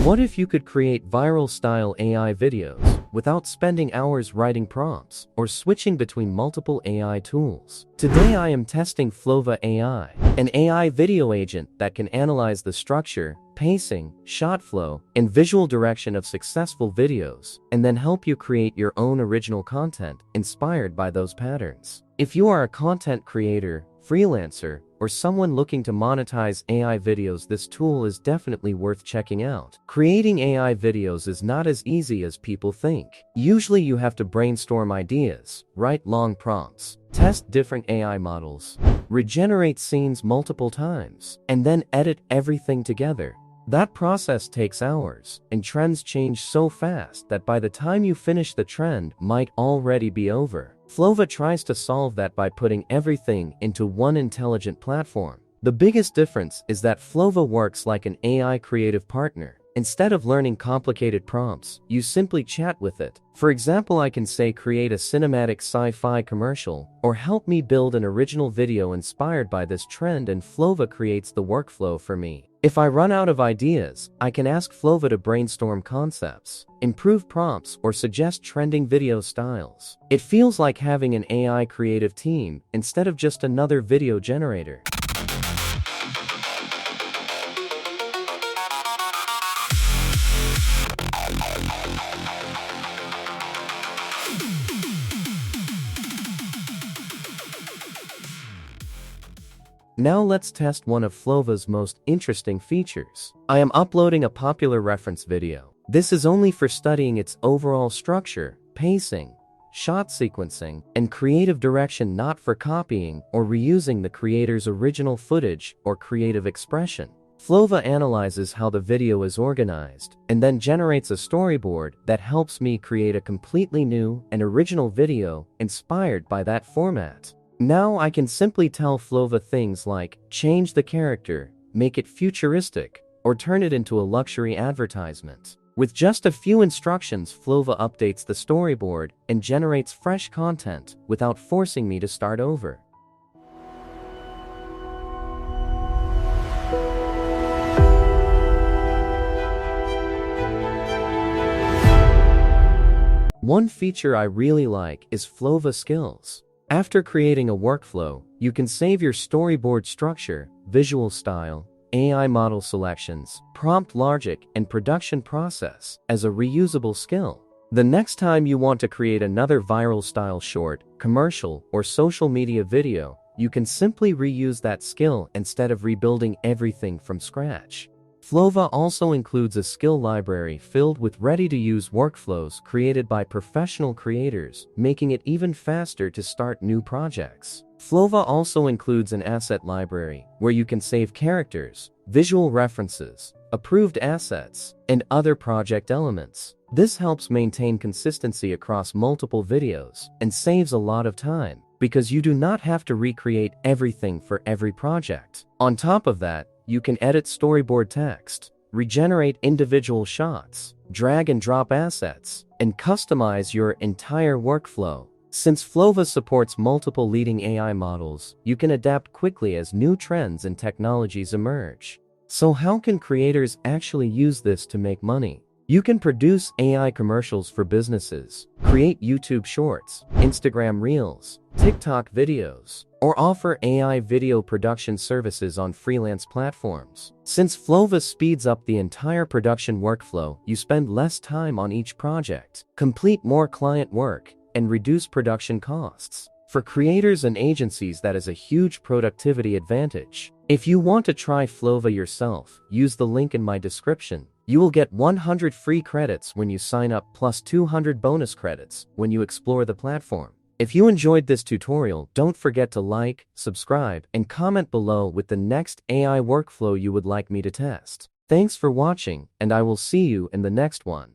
What if you could create viral-style AI videos without spending hours writing prompts or switching between multiple AI tools? Today I am testing Flove AI, an AI video agent that can analyze the structure, pacing, shot flow, and visual direction of successful videos, and then help you create your own original content inspired by those patterns. If you are a content creator, freelancer, or someone looking to monetize AI videos, this tool is definitely worth checking out. Creating AI videos is not as easy as people think. Usually you have to brainstorm ideas, write long prompts, test different AI models, regenerate scenes multiple times, and then edit everything together. That process takes hours, and trends change so fast that by the time you finish, the trend might already be over. Flove tries to solve that by putting everything into one intelligent platform. The biggest difference is that Flove works like an AI creative partner. Instead of learning complicated prompts, you simply chat with it. For example, I can say create a cinematic sci-fi commercial, or help me build an original video inspired by this trend, and Flove creates the workflow for me. If I run out of ideas, I can ask Flove to brainstorm concepts, improve prompts, or suggest trending video styles. It feels like having an AI creative team instead of just another video generator. Now let's test one of Flove's most interesting features. I am uploading a popular reference video. This is only for studying its overall structure, pacing, shot sequencing, and creative direction, not for copying or reusing the creator's original footage or creative expression. Flove analyzes how the video is organized and then generates a storyboard that helps me create a completely new and original video inspired by that format. Now I can simply tell Flove things like change the character, make it futuristic, or turn it into a luxury advertisement. With just a few instructions, Flove updates the storyboard and generates fresh content without forcing me to start over. One feature I really like is Flove Skills. After creating a workflow, you can save your storyboard structure, visual style, AI model selections, prompt logic, and production process as a reusable skill. The next time you want to create another viral style short, commercial, or social media video, you can simply reuse that skill instead of rebuilding everything from scratch. Flove also includes a skill library filled with ready-to-use workflows created by professional creators, making it even faster to start new projects. Flove also includes an asset library where you can save characters, visual references, approved assets, and other project elements. This helps maintain consistency across multiple videos and saves a lot of time, because you do not have to recreate everything for every project. On top of that, you can edit storyboard text, regenerate individual shots, drag and drop assets, and customize your entire workflow. Since Flove supports multiple leading AI models, you can adapt quickly as new trends and technologies emerge. So how can creators actually use this to make money? You can produce AI commercials for businesses, create YouTube Shorts, Instagram Reels, TikTok videos, or offer AI video production services on freelance platforms. Since Flove speeds up the entire production workflow, you spend less time on each project, complete more client work, and reduce production costs. For creators and agencies, that is a huge productivity advantage. If you want to try Flove yourself, use the link in my description. You will get 100 free credits when you sign up, plus 200 bonus credits when you explore the platform. If you enjoyed this tutorial, don't forget to like, subscribe, and comment below with the next AI workflow you would like me to test. Thanks for watching, and I will see you in the next one.